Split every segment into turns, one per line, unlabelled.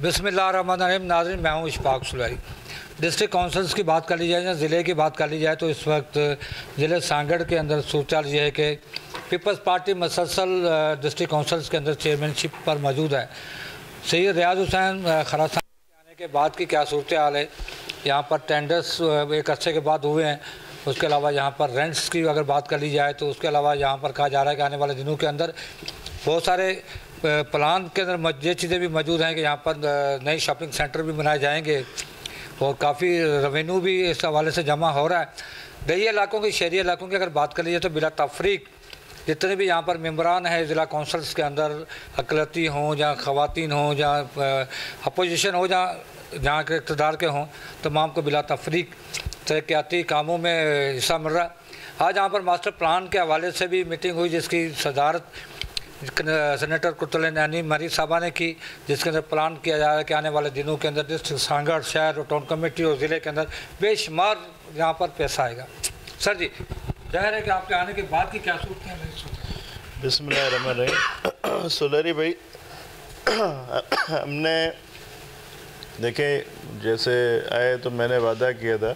बिस्मिल्लाहिर्रहमानिर्रहीम। नाज़रीन, मैं हूँ इशफाक सुलैरी। डिस्ट्रिक्ट काउंसिल्स की बात कर ली जाए या ज़िले की बात कर ली जाए तो इस वक्त ज़िले सांगड़ के अंदर सूरत ये है कि पीपल्स पार्टी मसलसल डिस्ट्रिक्ट काउंसिल्स के अंदर चेयरमैनशिप पर मौजूद है। सैयद रियाज हुसैन खरासान के आने के बाद की क्या सूरत हाल है, यहाँ पर टेंडर्स एक अर्से के बाद हुए हैं। उसके अलावा यहाँ पर रेंट्स की अगर बात कर ली जाए तो उसके अलावा यहाँ पर कहा जा रहा है कि आने वाले दिनों के अंदर बहुत सारे प्लान के अंदर ये चीज़ें भी मौजूद हैं कि यहाँ पर नए शॉपिंग सेंटर भी बनाए जाएंगे और काफ़ी रेवेन्यू भी इस हवाले से जमा हो रहा है। दही इलाकों की, शहरी इलाकों की अगर बात कर लीजिए तो बिला तफरीक जितने भी यहाँ पर मेम्बरान हैं ज़िला कौंसल्स के अंदर, अकलती हों या ख़वातीन हों या अपोजिशन हो जहाँ के इक़्तिदार के हों, तमाम को बिला तफरीक तरक्याती कामों में हिस्सा मिल रहा है। आज यहाँ पर मास्टर प्लान के हवाले से भी मीटिंग हुई जिसकी सदारत सेनेटर कुतुल-ए-नैनी मरी साहबा ने की, जिसके अंदर प्लान किया जा रहा है कि आने वाले दिनों के अंदर डिस्ट्रिक्ट सांगड़ शहर और टाउन कमेटी और ज़िले के अंदर बेशुमार यहाँ पर पैसा आएगा। सर जी, जाहिर है कि आपके आने के बाद की क्या सूरत है?
बिस्मिल्लाहिर्रहमानिर्रहीम। सुलैरी भाई, हमने देखे जैसे आए तो मैंने वादा किया था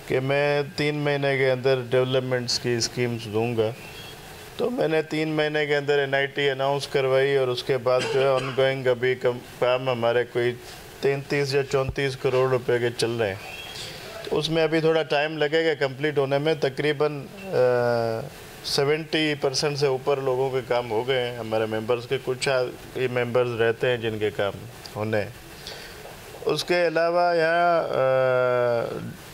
कि मैं 3 महीने के अंदर डेवलपमेंट्स की स्कीम्स दूंगा। तो मैंने 3 महीने के अंदर NIT अनाउंस करवाई और उसके बाद जो है ऑनगोइंग अभी काम हमारे कोई 33 या 34 करोड़ रुपए के चल रहे हैं। तो उसमें अभी थोड़ा टाइम लगेगा कंप्लीट होने में। तकरीबन 70% से ऊपर लोगों के काम हो गए हैं हमारे मेंबर्स के। कुछ ही मेंबर्स रहते हैं जिनके काम होने हैं। उसके अलावा यहाँ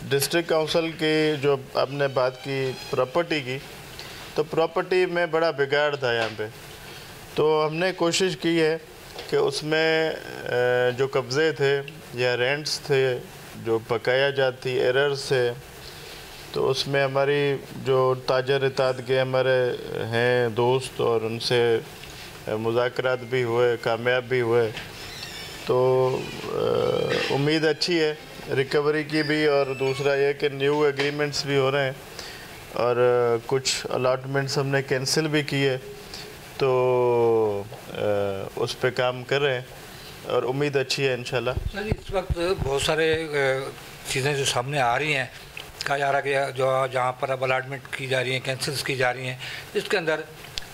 डिस्ट्रिक्ट काउंसिल की जो आपने बात की प्रॉपर्टी की, तो प्रॉपर्टी में बड़ा बिगाड़ था यहाँ पे। तो हमने कोशिश की है कि उसमें जो कब्ज़े थे या रेंट्स थे जो बकाया जात थी, एरर्स थे, तो उसमें हमारी जो ताजर इताद के हमारे हैं दोस्त और उनसे मुज़ाकरात भी हुए, कामयाब भी हुए। तो उम्मीद अच्छी है रिकवरी की भी, और दूसरा ये कि न्यू एग्रीमेंट्स भी हो रहे हैं और कुछ अलॉटमेंट्स हमने कैंसिल भी किए। तो उस पे काम कर रहे हैं और उम्मीद अच्छी है इंशाल्लाह।
सर, इस वक्त बहुत सारे चीज़ें जो सामने आ रही हैं, कहा जा रहा है कि जो जहाँ पर अब अलॉटमेंट की जा रही हैं, कैंसिल्स की जा रही हैं, इसके अंदर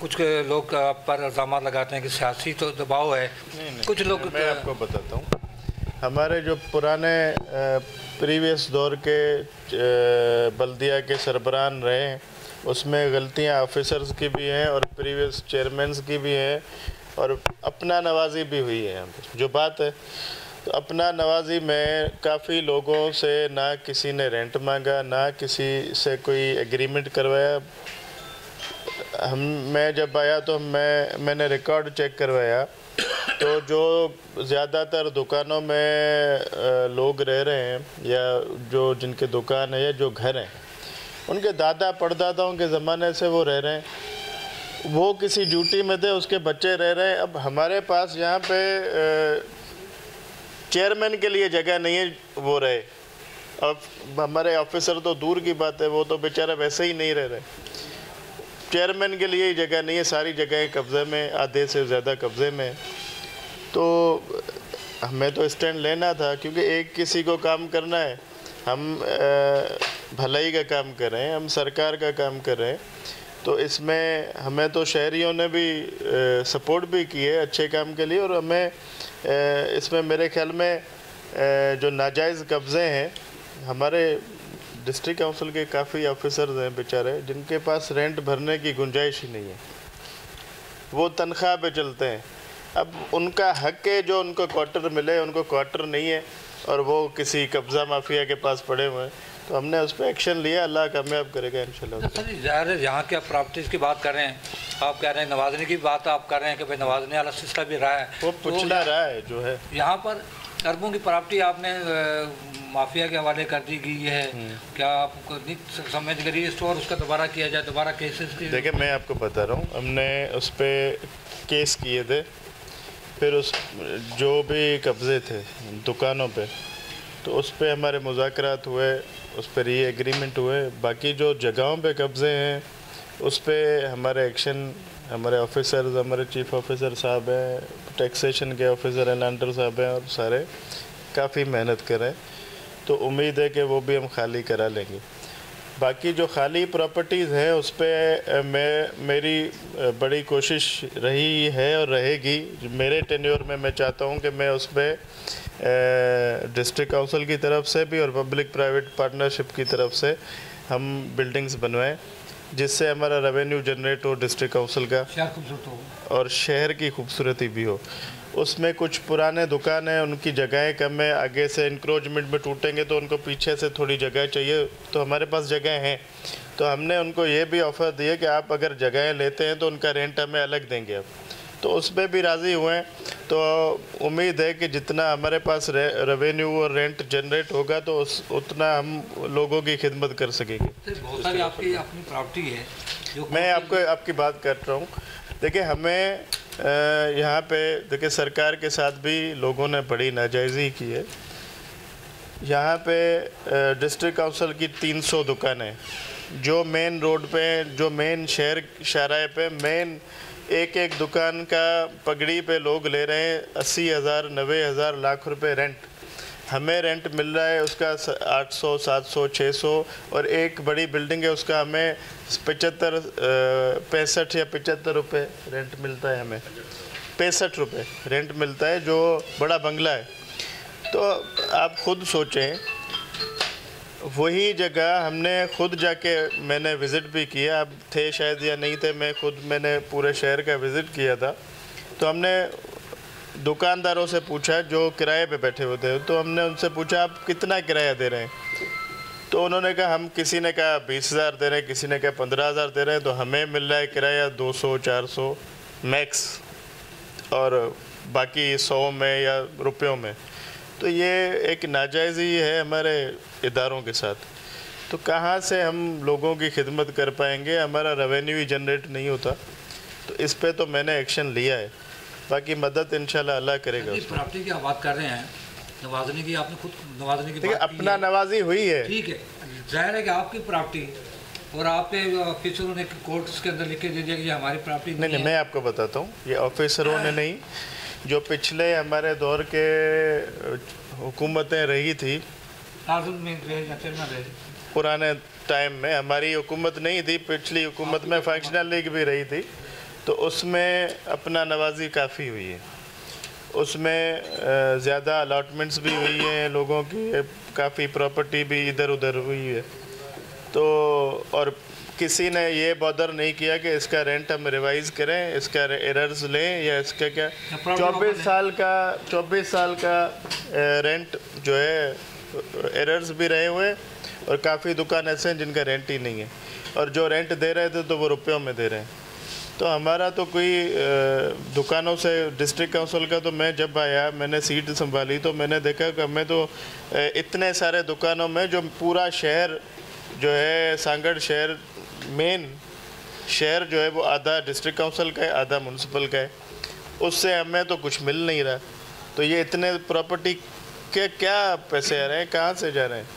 कुछ लोग पर इल्ज़ाम लगाते हैं कि सियासी तो दबाव है।
नहीं,
कुछ लोग,
मैं आपको बताता हूँ, हमारे जो पुराने प्रीवियस दौर के बल्दिया के सरबरान रहे हैं उसमें गलतियाँ ऑफिसर्स की भी हैं और प्रीवियस चेयरमैन्स की भी हैं और अपना नवाजी भी हुई है। यहाँ पर जो बात है, तो अपना नवाजी में काफ़ी लोगों से ना किसी ने रेंट मांगा, ना किसी से कोई एग्रीमेंट करवाया। मैं जब आया तो मैंने रिकॉर्ड चेक करवाया, तो जो ज़्यादातर दुकानों में लोग रह रहे हैं या जो जिनके दुकान है या जो घर हैं, उनके दादा परदादाओं के ज़माने से वो रह रहे हैं। वो किसी ड्यूटी में थे, उसके बच्चे रह रहे हैं। अब हमारे पास यहाँ पे चेयरमैन के लिए जगह नहीं है, वो रहे। अब हमारे ऑफिसर तो दूर की बात है, वो तो बेचारा वैसे ही नहीं रह रहे। चेयरमैन के लिए जगह नहीं है, सारी जगह कब्ज़े में, आधे से ज़्यादा कब्ज़े में। तो हमें तो स्टैंड लेना था, क्योंकि एक किसी को काम करना है। हम भलाई का काम कर रहे हैं, हम सरकार का काम कर रहे हैं। तो इसमें हमें तो शहरियों ने भी सपोर्ट भी की है अच्छे काम के लिए। और हमें इसमें मेरे ख्याल में जो नाजायज़ कब्ज़े हैं, हमारे डिस्ट्रिक्ट काउंसिल के काफ़ी ऑफिसर्स हैं बेचारे जिनके पास रेंट भरने की गुंजाइश ही नहीं है, वो तनख्वाह पे चलते हैं। अब उनका हक है जो उनको क्वार्टर मिले, उनको क्वार्टर नहीं है और वो किसी कब्ज़ा माफिया के पास पड़े हुए हैं। तो हमने उस पर एक्शन लिया, अल्लाह कामयाब करेगा इंशाल्लाह।
सर जी, ज़ाहिर है यहाँ के प्रॉपर्टीज़ की बात कर रहे हैं, आप कह रहे हैं नवाजने की बात आप कर रहे हैं कि भाई नवाजने वाला सिलसिला भी रहा है,
वो पिछला रहा है जो है।
यहाँ पर अरबों की प्रॉपर्टी आपने माफिया के हवाले कर दी गई है। क्या आपको नहीं समझ गई स्टोर उसका दोबारा किया जाए, दोबारा केसेस की?
देखिए, मैं आपको बता रहा हूँ, हमने उस पर केस किए थे। फिर उस जो भी कब्ज़े थे दुकानों पे, तो उस पर हमारे मुज़ाकरात हुए, उस पर री एग्रीमेंट हुए। बाकी जो जगहों पे कब्ज़े हैं उस पर हमारे एक्शन हमारे ऑफिसर्स, हमारे चीफ ऑफिसर साहब हैं, टैक्सेशन के ऑफिसर हैं, लैंडर साहब हैं, और सारे काफ़ी मेहनत कर रहे हैं। तो उम्मीद है कि वो भी हम खाली करा लेंगे। बाकी जो खाली प्रॉपर्टीज़ हैं उस पर मेरी बड़ी कोशिश रही है और रहेगी। मेरे टेन्योर में मैं चाहता हूं कि मैं उस पर डिस्ट्रिक्ट काउंसिल की तरफ से भी और पब्लिक प्राइवेट पार्टनरशिप की तरफ से हम बिल्डिंग्स बनवाएं, जिससे हमारा रेवेन्यू जनरेट हो डिस्ट्रिक्ट काउंसिल का,
शहर खूबसूरत हो
और शहर की खूबसूरती भी हो। उसमें कुछ पुराने दुकान हैं, उनकी जगहें कम है, आगे से इंक्रोचमेंट में टूटेंगे तो उनको पीछे से थोड़ी जगह चाहिए, तो हमारे पास जगह हैं। तो हमने उनको ये भी ऑफ़र दिए कि आप अगर जगहें लेते हैं तो उनका रेंट हमें अलग देंगे अब, तो उस पर भी राज़ी हुए हैं। तो उम्मीद है कि जितना हमारे पास रेवेन्यू और रेंट जनरेट होगा तो उतना हम लोगों की खिदमत कर सकेंगे।
बहुत सारी आपकी अपनी प्रॉपर्टी है जो
मैं आपकी बात कर रहा हूँ। देखिए, हमें यहाँ पे देखिए सरकार के साथ भी लोगों ने बड़ी नाजायज़ी की है। यहाँ पे डिस्ट्रिक्ट काउंसिल की 300 दुकानें जो मेन रोड पे, जो मेन शहर शाहराह पे मेन एक एक दुकान का पगड़ी पे लोग ले रहे हैं 80,000, 90,000, लाख रुपए रेंट। हमें रेंट मिल रहा है उसका 800, 700, 600, और एक बड़ी बिल्डिंग है उसका हमें 65 या 75 रुपये रेंट मिलता है। हमें 65 रुपये रेंट मिलता है, जो बड़ा बंगला है। तो आप खुद सोचें, वही जगह हमने खुद जाके मैंने विज़िट भी किया, आप थे शायद या नहीं थे, मैंने पूरे शहर का विज़िट किया था। तो हमने दुकानदारों से पूछा जो किराए पे बैठे हुए थे, तो हमने उनसे पूछा आप कितना किराया दे रहे हैं। तो उन्होंने कहा, हम किसी ने कहा 20,000 दे रहे हैं, किसी ने कहा 15,000 दे रहे हैं, तो हमें मिल रहा है किराया 200, 400 मैक्स, और बाकी 100 में या रुपयों में। तो ये एक नाजायज़ी है हमारे इदारों के साथ। तो कहाँ से हम लोगों की खिदमत कर पाएंगे, हमारा रेवेन्यू ही जनरेट नहीं होता। तो इस पे तो मैंने एक्शन लिया है, बाकी मदद इंशाल्लाह अल्लाह करेगा।
प्रॉपर्टी की आप बात कर रहे हैं, नवाजने की, आपने खुद नवाजने की बात की है।
अपना नवाजी हुई है,
ठीक है, जाहिर है कि आपकी प्रॉपर्टी और आपके ऑफिसरों ने कोर्ट्स के अंदर लिख के दे दिया कि ये हमारी प्रॉपर्टी
नहीं, मैं आपको बताता हूँ, ये ऑफिसरों ने नहीं, जो पिछले हमारे दौर के हुकूमतें रही थी, पुराने टाइम में हमारी हुकूमत नहीं थी, पिछली हुकूमत में फंक्शनल लीग भी रही थी, तो उसमें अपना नवाजी काफ़ी हुई है। उसमें ज़्यादा अलॉटमेंट्स भी हुई हैं लोगों की, काफ़ी प्रॉपर्टी भी इधर उधर हुई है। तो और किसी ने ये बॉदर नहीं किया कि इसका रेंट हम रिवाइज़ करें, इसका एरर्स लें, या इसका क्या 24 साल का रेंट जो है एरर्स भी रहे हुए, और काफ़ी दुकान ऐसे हैं जिनका रेंट ही नहीं है, और जो रेंट दे रहे थे तो वो रुपयों में दे रहे हैं। तो हमारा तो कोई दुकानों से, डिस्ट्रिक्ट काउंसिल का तो मैं जब आया, मैंने सीट संभाली, तो मैंने देखा कि हमें तो इतने सारे दुकानों में, जो पूरा शहर जो है सांगड़ शहर, मेन शहर जो है वो आधा डिस्ट्रिक्ट काउंसिल का है, आधा म्यूनसिपल का है, उससे हमें तो कुछ मिल नहीं रहा। तो ये इतने प्रॉपर्टी के क्या पैसे आ रहे हैं, कहाँ से जा रहे हैं?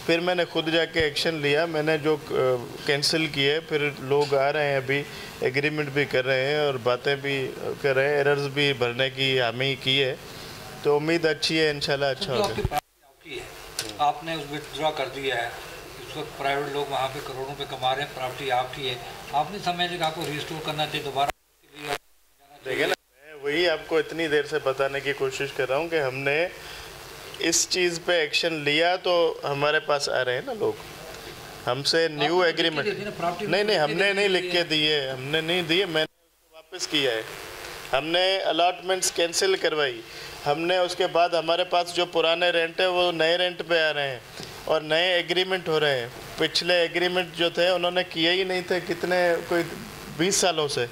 फिर मैंने खुद जाके एक्शन लिया, मैंने जो कैंसिल किए, फिर लोग आ रहे हैं, अभी एग्रीमेंट भी कर रहे हैं और बातें भी कर रहे हैं, एरर्स भी भरने की हामी की है। तो उम्मीद अच्छी है, इंशाल्लाह अच्छा होगा।
आपने विथड्रॉ कर दिया है, इस वक्त प्राइवेट लोग वहाँ पे करोड़ों पे कमा रहे हैं, प्रॉपर्टी आपकी है, आपने समझे कि आपको रिस्टोर करना चाहिए दोबारा।
देखिए ना, मैं वही आपको इतनी देर से बताने की कोशिश कर रहा हूँ कि हमने इस चीज़ पे एक्शन लिया, तो हमारे पास आ रहे हैं ना लोग हमसे न्यू एग्रीमेंट। नहीं, हमने नहीं लिख के दिए, हमने नहीं दिए, मैंने उसको वापस किया है। हमने अलॉटमेंट्स कैंसिल करवाई, हमने उसके बाद हमारे पास जो पुराने रेंट है वो नए रेंट पे आ रहे हैं और नए एग्रीमेंट हो रहे हैं। पिछले एग्रीमेंट जो थे उन्होंने किए ही नहीं थे, कितने कोई 20 सालों से।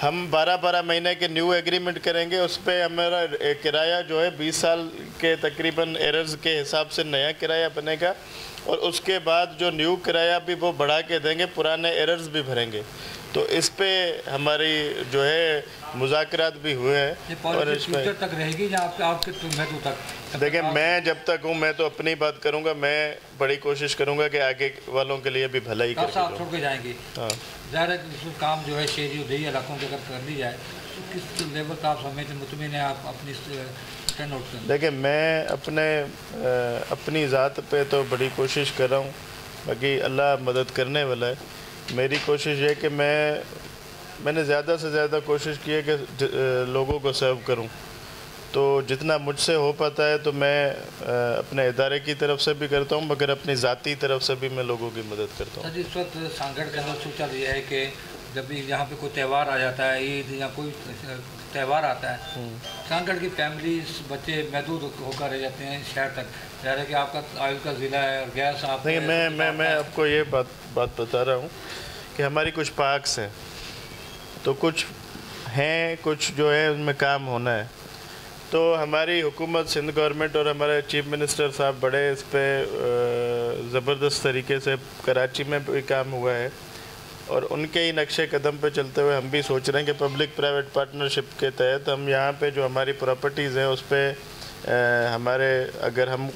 हम 12-12 महीने के न्यू एग्रीमेंट करेंगे, उस पर हमारा किराया जो है 20 साल के तकरीबन एरर्स के हिसाब से नया किराया बनेगा, और उसके बाद जो न्यू किराया भी वो बढ़ा के देंगे, पुराने एरर्स भी भरेंगे। तो इस पे हमारी जो है मुज़ाकरात भी हुए हैं और इसमें
तक रहेगी या आपके महत्व तक।
देखिए, मैं जब तक हूँ मैं तो अपनी बात करूँगा, मैं बड़ी कोशिश करूँगा कि आगे वालों के लिए भी भला ही
करके आप छोड़ के जाएंगे।
हाँ,
ज़ाहिर है काम जो है शहरी उदयी इलाकों के अगर कर ली जाए तो किस लेवल का आप समझते मुतमिन है आप अपनी स्टैंड आउट करें?
देखिए, मैं अपनी ज़ात पे तो बड़ी कोशिश कर रहा हूँ, बाकी अल्लाह मदद करने वाला है। मेरी कोशिश है कि मैंने ज़्यादा से ज़्यादा कोशिश की है कि लोगों को सर्व करूं, तो जितना मुझसे हो पाता है तो मैं अपने इदारे की तरफ से भी करता हूं, मगर अपनी ज़ाती तरफ से भी मैं लोगों की मदद करता हूं।
सर, इस वक्त सांगड़ के अंदर सोचा यह है कि जब भी यहाँ पे कोई त्यौहार आ जाता है, ईद या कोई त्यौहार आता है, सांगड़ की फैमिली बच्चे महदूद होकर रह जाते हैं शहर तक। ज़ाहिर है कि आपका ऑयल का ज़िला है और गैस आप
नहीं, मैं आपको ये बात बता रहा हूँ कि हमारी कुछ पार्क्स हैं, तो कुछ हैं, कुछ जो है उनमें काम होना है। तो हमारी हुकूमत सिंध गवर्नमेंट और हमारे चीफ मिनिस्टर साहब बड़े इस पर ज़बरदस्त तरीके से कराची में भी काम हुआ है, और उनके ही नक्शे कदम पे चलते हुए हम भी सोच रहे हैं कि पब्लिक प्राइवेट पार्टनरशिप के तहत हम यहाँ पे जो हमारी प्रॉपर्टीज़ हैं उस पर हमारे अगर हम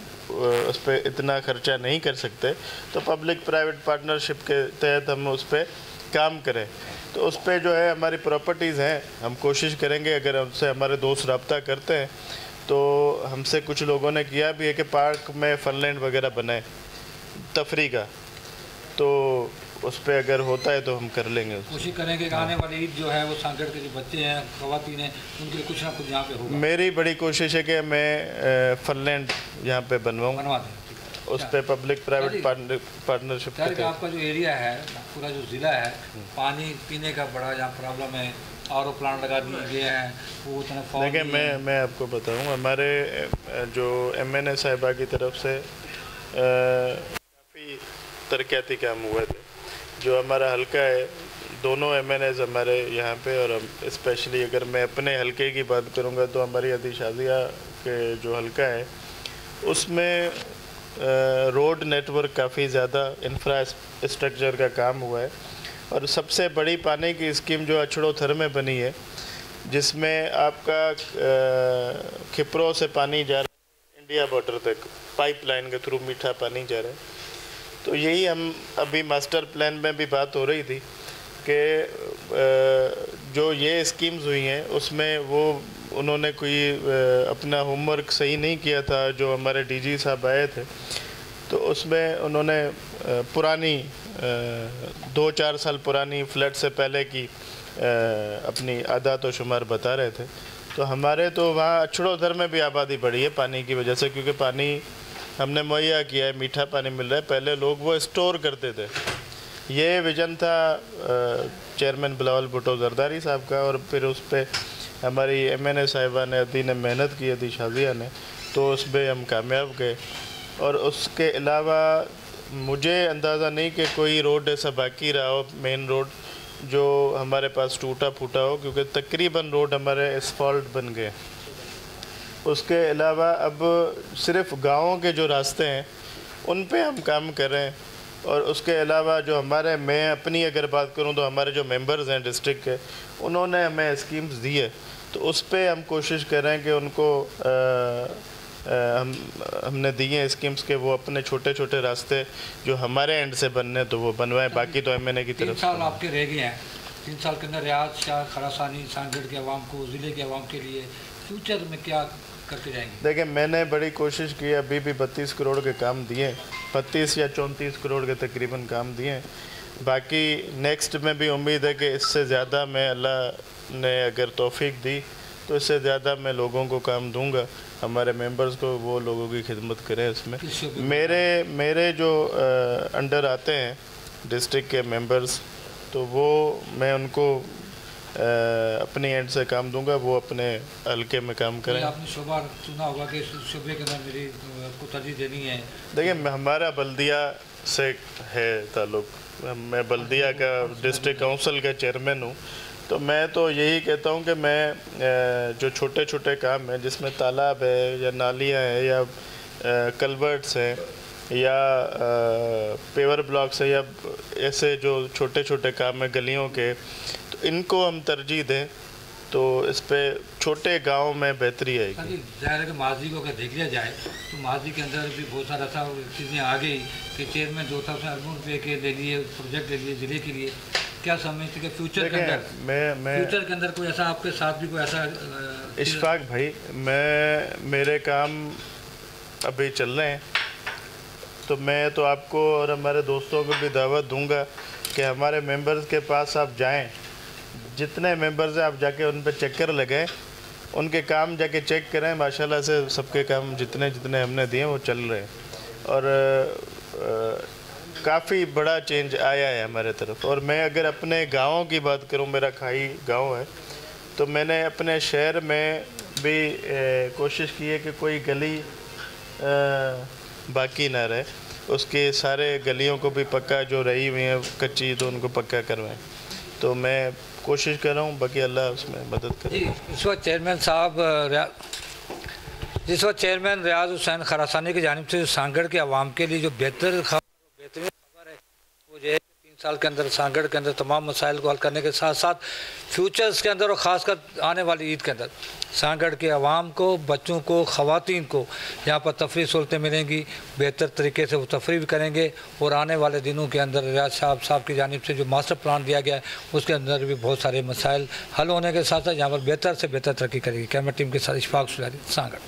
उस पर इतना खर्चा नहीं कर सकते तो पब्लिक प्राइवेट पार्टनरशिप के तहत हम उस पर काम करें। तो उस पर जो है हमारी प्रॉपर्टीज़ हैं, हम कोशिश करेंगे, अगर हमसे हमारे दोस्त रब्ता करते हैं तो हमसे कुछ लोगों ने किया भी है कि पार्क में फनलैंड वगैरह बनाए तफरी का, तो उस पर अगर होता है तो हम कर लेंगे।
कोशिश करेंगे कि आने वाली ईद जो है वो सांगड़ के जो बच्चे हैं, ख़वातीन हैं, उनके लिए कुछ ना कुछ यहाँ पे होगा।
मेरी बड़ी कोशिश है कि मैं फनलैंड यहाँ पे बनवा दें, उस पर पब्लिक प्राइवेट पार्टनरशिप।
आपका जो एरिया है, पूरा जो ज़िला है, पानी पीने का बड़ा यहाँ प्रॉब्लम है, आर ओ प्लांट लगा दिए गए हैं, वो उतना
देखिए, मैं आपको बताऊँ, हमारे जो MNA साहिबा की तरफ से काफ़ी तरक्याती काम हुए थे। जो हमारा हल्का है, दोनों MNAs हमारे यहाँ पे, और स्पेशली अगर मैं अपने हल्के की बात करूँगा तो हमारी अदी शाजिया के जो हल्का है उसमें रोड नेटवर्क काफ़ी ज़्यादा इंफ्रास्ट्रक्चर का काम हुआ है, और सबसे बड़ी पानी की स्कीम जो अछड़ो थर में बनी है, जिसमें आपका खिपरों से पानी जा रहा है इंडिया बॉर्डर तक, पाइपलाइन के थ्रू मीठा पानी जा रहा है। तो यही हम अभी मास्टर प्लान में भी बात हो रही थी कि जो ये स्कीम्स हुई हैं उसमें वो उन्होंने कोई अपना होमवर्क सही नहीं किया था। जो हमारे DG साहब आए थे तो उसमें उन्होंने पुरानी 2-4 साल पुरानी फ्लड से पहले की अपनी आदात व शुमार बता रहे थे। तो हमारे तो वहाँ अछड़ोधर में भी आबादी बढ़ी है पानी की वजह से, क्योंकि पानी हमने मुहैया किया है, मीठा पानी मिल रहा है। पहले लोग वो स्टोर करते थे। ये विजन था चेयरमैन बिलावल भुट्टो जरदारी साहब का, और फिर उस पर हमारी MNA साहिबा ने अदी ने मेहनत की, अदी शाजिया ने, तो उस पर हम कामयाब गए। और उसके अलावा मुझे अंदाज़ा नहीं कि कोई रोड ऐसा बाकी रहा हो, मेन रोड जो हमारे पास टूटा फूटा हो, क्योंकि तकरीबन रोड हमारे एसफॉल्ट बन गए। उसके अलावा अब सिर्फ गाँवों के जो रास्ते हैं उन पे हम काम कर रहे हैं। और उसके अलावा जो मैं अपनी अगर बात करूं तो हमारे जो मेंबर्स हैं डिस्ट्रिक्ट के, उन्होंने हमें स्कीम्स दी है, तो उस पे हम कोशिश कर रहे हैं कि उनको हमने दी हैं स्कीम्स के वो अपने छोटे छोटे रास्ते जो हमारे एंड से बनने तो वो बनवाएं, बाकी तो MNA की तरफ।
3 साल आपके रह गए हैं, 3 साल के अंदर रियाज शाह खरासानी सांगड़ के अवाम को, ज़िले के अवाम के लिए फ्यूचर में क्या करते जाएंगे?
देखिए, मैंने बड़ी कोशिश की, अभी भी 32 करोड़ के काम दिए, 32 या 34 करोड़ के तकरीबन काम दिए। बाकी नेक्स्ट में भी उम्मीद है कि इससे ज़्यादा मैं, अल्लाह ने अगर तौफीक दी तो इससे ज़्यादा मैं लोगों को काम दूंगा, हमारे मेंबर्स को, वो लोगों की खिदमत करें। इसमें मेरे जो अंडर आते हैं डिस्ट्रिक्ट के मेंबर्स, तो वो मैं उनको अपनी एंड से काम दूंगा, वो अपने हल्के में काम करें।
आपने शोबा सुना होगा कि शोबे के अंदर मेरी को तरजीह देनी है।
देखिए, हमारा बल्दिया से है ताल्लुक़, मैं बल्दिया का डिस्ट्रिक्ट काउंसिल का चेयरमैन हूँ, तो मैं तो यही कहता हूँ कि मैं जो छोटे छोटे काम हैं जिसमें तालाब है या नालियाँ हैं या कल्वर्ट्स हैं या पेवर ब्लॉक्स है या ऐसे जो छोटे छोटे काम है गलियों के, तो इनको हम तरजीह दें तो इस पे छोटे गांव में बेहतरी आएगी।
ज़ाहिर है कि माजी को अगर देख लिया जाए तो माजी के अंदर भी बहुत सारा ऐसा चीज़ें आ गई कि चेयरमैन जो था उसने अरबों रुपये के ले लिए प्रोजेक्ट ले लिए ज़िले के लिए। क्या समझते कि फ्यूचर के अंदर फ्यूचर के अंदर कोई ऐसा आपके साथ भी कोई ऐसा?
इशफाक भाई, मेरे काम अभी चल रहे हैं, तो मैं तो आपको और हमारे दोस्तों को भी दावत दूंगा कि हमारे मेंबर्स के पास आप जाएं, जितने मेंबर्स हैं आप जाके उन पे चक्कर लगाएं, उनके काम जाके चेक करें। माशाल्लाह से सबके काम जितने जितने हमने दिए वो चल रहे हैं और काफ़ी बड़ा चेंज आया है हमारे तरफ। और मैं अगर अपने गाँव की बात करूं, मेरा खाई गांव है, तो मैंने अपने शहर में भी कोशिश की है कि कोई गली बाकी ना रहे, उसके सारे गलियों को भी पक्का, जो रही हुई है कच्ची, तो उनको पक्का करवाएं। तो मैं कोशिश कर रहा हूँ, बाकी अल्लाह उसमें मदद करे।
इस वक्त चेयरमैन रियाज हुसैन खरासानी की जानिब से सांगड़ के आवाम के लिए जो बेहतरीन खबर है वो जो है 3 साल के अंदर सांगड़ के अंदर तमाम मसाइल को हल करने के साथ साथ फ्यूचर्स के अंदर और ख़ासकर आने वाली ईद के अंदर सांगड़ के आवाम को, बच्चों को, ख़वातीन को यहाँ पर तफरीह सहूलतें मिलेंगी, बेहतर तरीके से वो तफरीह भी करेंगे। और आने वाले दिनों के अंदर रियाज साहब की जानिब से जो मास्टर प्लान दिया गया है उसके अंदर भी बहुत सारे मसाइल हल होने के साथ साथ यहाँ पर बेहतर से बेहतर तरक्की करेगी। कैमरा टीम के साथ इशफाक सुलैरी, सांगड़।